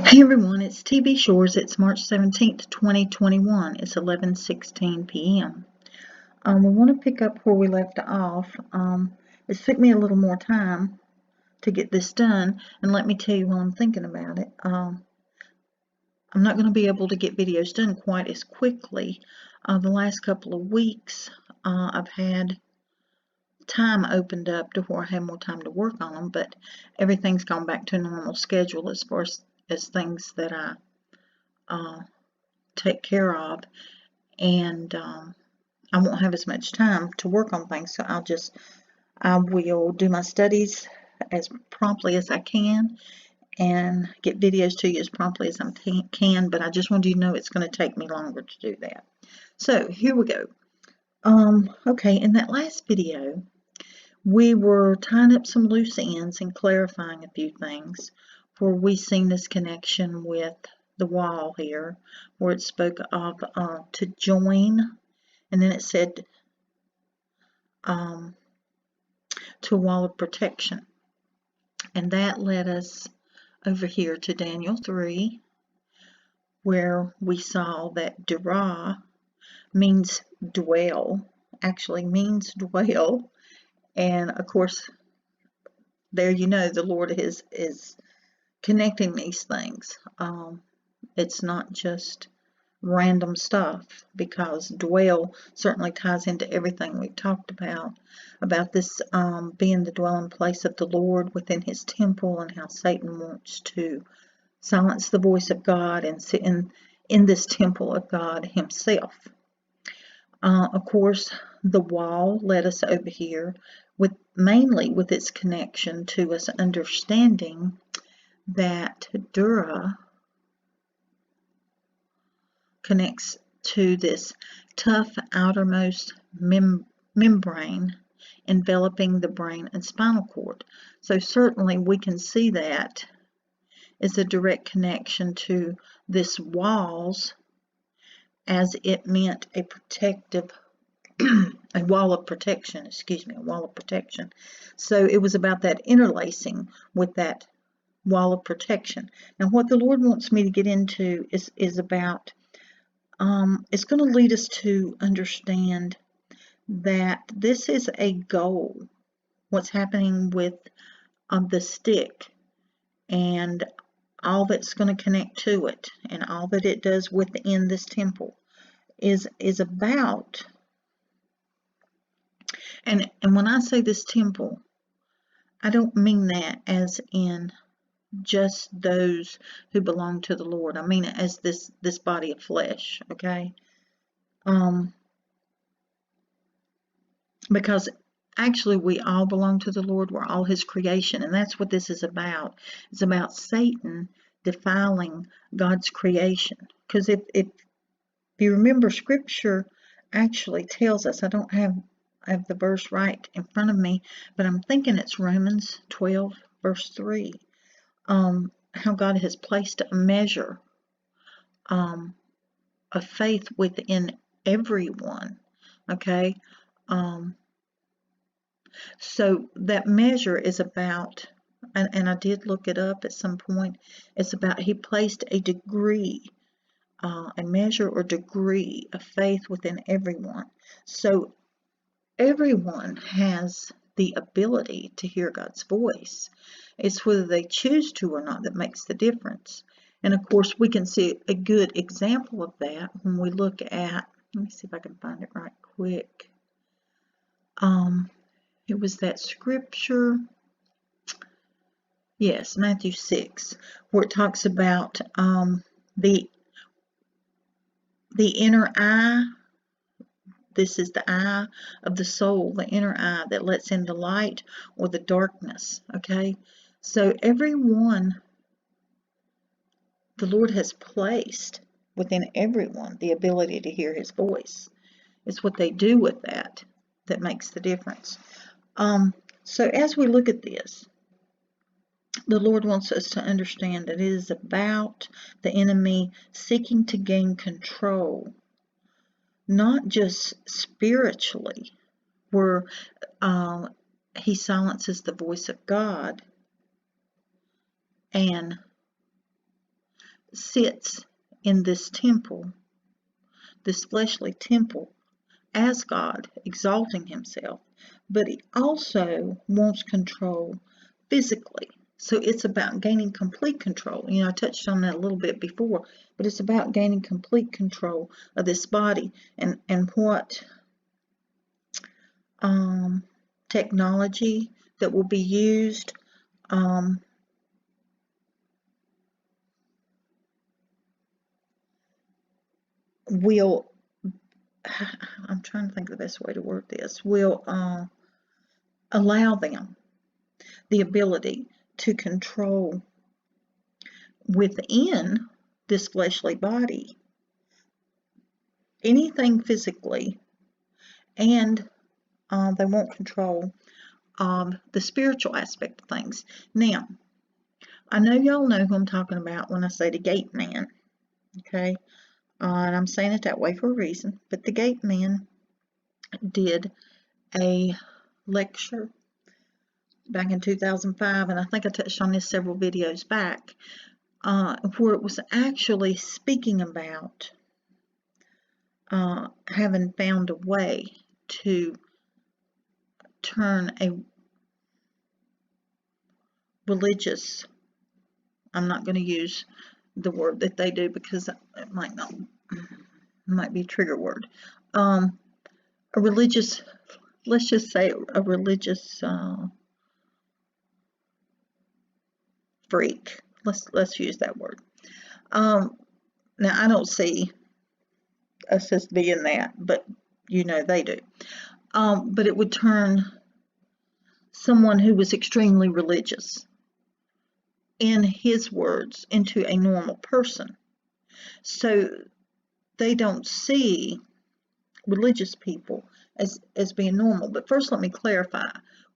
Hey everyone, it's TV Shores. It's March 17th, 2021. It's 11:16 p.m. We want to pick up where we left off. It took me a little more time to get this done, and let me tell you while I'm thinking about it. I'm not going to be able to get videos done quite as quickly. The last couple of weeks, I've had time opened up to where I have more time to work on them, but everything's gone back to a normal schedule as far as things that I take care of, and I won't have as much time to work on things, so I will do my studies as promptly as I can and get videos to you as promptly as I can, but I just wanted you to know it's going to take me longer to do that. So here we go. Okay, in that last video we were tying up some loose ends and clarifying a few things where we seen this connection with the wall here, where it spoke of to join, and then it said to a wall of protection. And that led us over here to Daniel 3, where we saw that Dura means dwell, actually means dwell. And of course, there you know the Lord is connecting these things. It's not just random stuff, because dwell certainly ties into everything we've talked about this being the dwelling place of the Lord within his temple, and how Satan wants to silence the voice of God and sit in this temple of God himself. Of course, the wall led us over here mainly with its connection to us understanding that Dura connects to this tough outermost membrane enveloping the brain and spinal cord. So certainly we can see that is a direct connection to this walls, as it meant a protective a wall of protection, a wall of protection. So it was about that interlacing with that wall of protection. Now what the Lord wants me to get into is about it's going to lead us to understand that this is a goal, what's happening with the stick and all that's going to connect to it, and all that it does within this temple is about, and when I say this temple, I don't mean that as in just those who belong to the Lord. I mean it as this body of flesh, okay? Because actually we all belong to the Lord. We're all his creation, and that's what this is about. It's about Satan defiling God's creation. Because if you remember, scripture actually tells us, I don't have the verse right in front of me, but I'm thinking it's Romans 12 verse 3, how God has placed a measure of faith within everyone, okay? So that measure is about, and I did look it up at some point, it's about he placed a degree, a measure or degree of faith within everyone. So everyone has the ability to hear God's voice. It's whether they choose to or not that makes the difference. And of course, we can see a good example of that when we look at, let me see if I can find it right quick. It was that scripture, yes, Matthew 6, where it talks about the inner eye. This is the eye of the soul, the inner eye that lets in the light or the darkness, okay? So everyone, the Lord has placed within everyone the ability to hear his voice. It's what they do with that makes the difference. So as we look at this, the Lord wants us to understand that it is about the enemy seeking to gain control, not just spiritually, where he silences the voice of God and sits in this temple, this fleshly temple, as God, exalting himself, but he also wants control physically. So it's about gaining complete control. You know, I touched on that a little bit before, but it's about gaining complete control of this body and what technology that will be used. Will I'm trying to think of the best way to word this. Will allow them the ability to control within this fleshly body anything physically, and they won't control the spiritual aspect of things. Now, I know y'all know who I'm talking about when I say the gate man, okay? And I'm saying it that way for a reason, but the gate man did a lecture back in 2005, and I think I touched on this several videos back, where it was actually speaking about having found a way to turn a religious, I'm not going to use the word that they do because it might be a trigger word, a religious, let's just say a religious freak. Let's use that word. Now I don't see us as being that, but you know they do. But it would turn someone who was extremely religious, in his words, into a normal person. So they don't see religious people as being normal. But first let me clarify.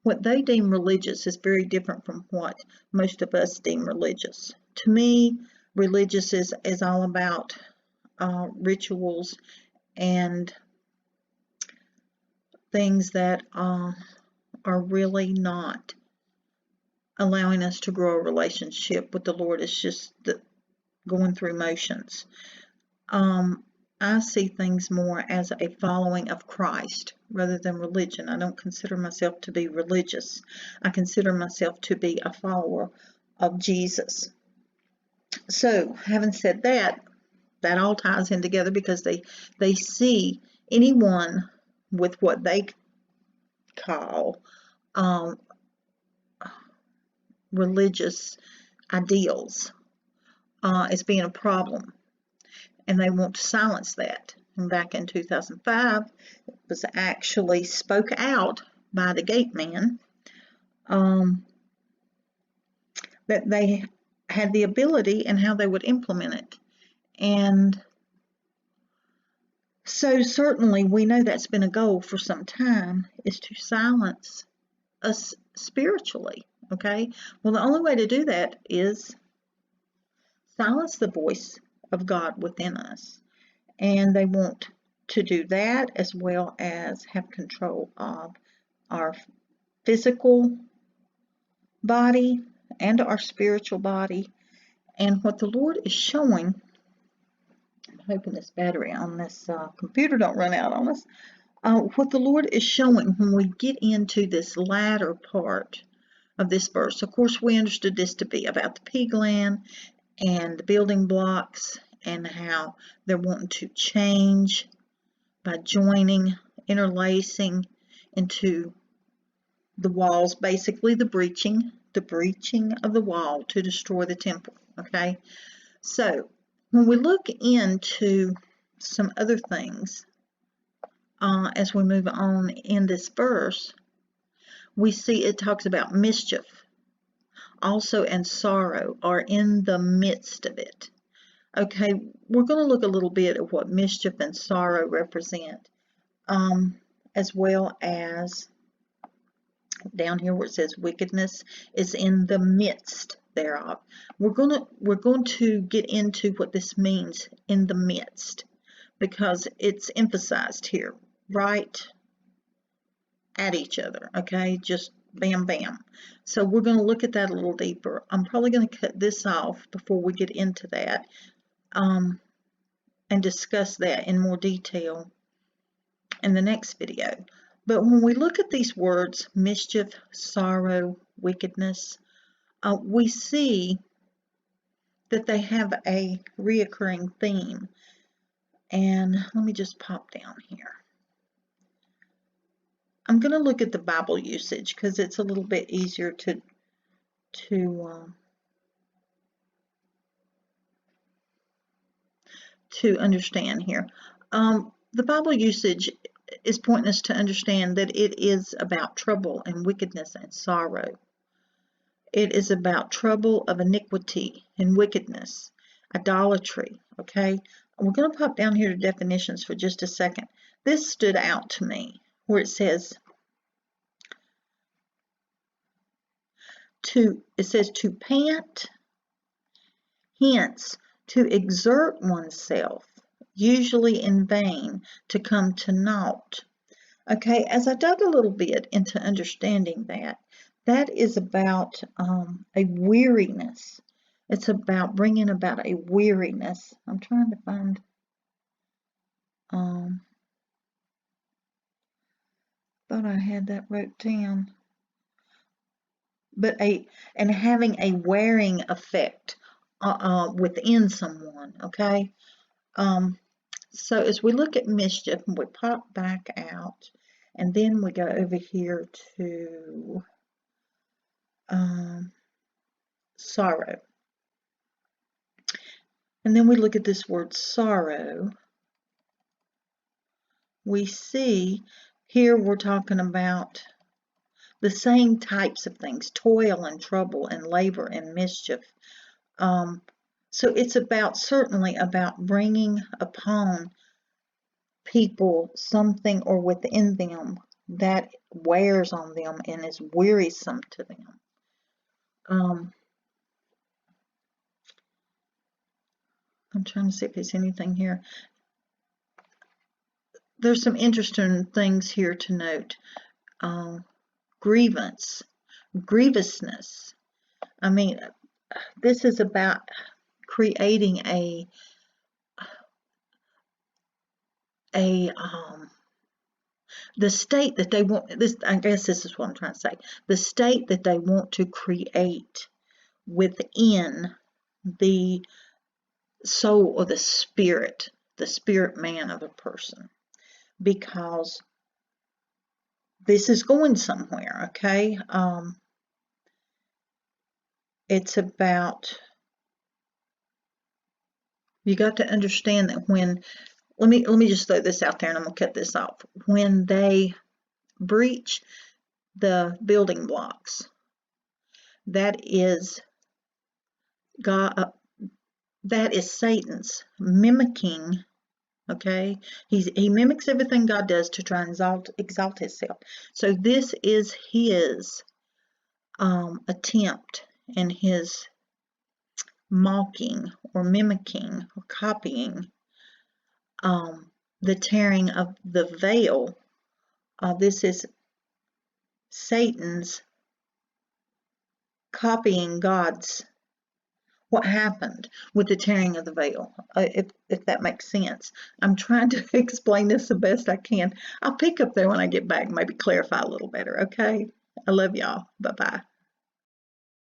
What they deem religious is very different from what most of us deem religious. To me, religious is all about rituals and things that are really not allowing us to grow a relationship with the Lord. It's just going through motions. I see things more as a following of Christ rather than religion. I don't consider myself to be religious. I consider myself to be a follower of Jesus. So, having said that, that all ties in together because they see anyone with what they call religious ideals as being a problem, and they want to silence that. And back in 2005, it was actually spoke out by the gate man that they had the ability and how they would implement it. And so certainly we know that's been a goal for some time, is to silence us spiritually, okay? Well, the only way to do that is silence the voice of God within us. And they want to do that as well as have control of our physical body and our spiritual body. And what the Lord is showing, I'm hoping this battery on this computer don't run out on us. What the Lord is showing when we get into this latter part of this verse, of course we understood this to be about the pea gland and the building blocks and how they're wanting to change by joining, interlacing into the walls, basically the breaching of the wall to destroy the temple, okay? So when we look into some other things as we move on in this verse, we see it talks about mischief also and sorrow are in the midst of it. Okay, we're going to look a little bit at what mischief and sorrow represent, as well as down here where it says wickedness is in the midst thereof. We're going to get into what this means in the midst, because it's emphasized here, right at each other, okay? Just bam, bam. So we're going to look at that a little deeper. I'm probably going to cut this off before we get into that and discuss that in more detail in the next video. But when we look at these words, mischief, sorrow, wickedness, we see that they have a reoccurring theme. And let me just pop down here. I'm going to look at the Bible usage because it's a little bit easier to understand here. The Bible usage is pointing us to understand that it is about trouble and wickedness and sorrow. It is about trouble of iniquity and wickedness, idolatry, okay? We're going to pop down here to definitions for just a second. This stood out to me where it says to pant, hence to exert oneself, usually in vain, to come to naught. Okay, as I dug a little bit into understanding that is about a weariness. It's about bringing about a weariness. I'm trying to find thought I had that wrote down. But having a wearing effect within someone, okay? So as we look at mischief, we pop back out, and then we go over here to sorrow. And then we look at this word sorrow. We see here we're talking about the same types of things, toil and trouble and labor and mischief. So it's certainly about bringing upon people something or within them that wears on them and is wearisome to them. I'm trying to see if there's anything here. There's some interesting things here to note. Grievance, grievousness. I mean, this is about creating the state that they want. I guess this is what I'm trying to say. The state that they want to create within the soul or the spirit man of a person, because this is going somewhere, okay? It's about, you got to understand that when, let me just throw this out there and I'm going to cut this off. When they breach the building blocks, that is God, that is Satan's mimicking. Okay, he mimics everything God does to try and exalt himself. So this is his attempt and his mocking or mimicking or copying the tearing of the veil. This is Satan's copying God's, what happened with the tearing of the veil, if that makes sense. I'm trying to explain this the best I can. I'll pick up there when I get back, maybe clarify a little better, okay? I love y'all. Bye-bye.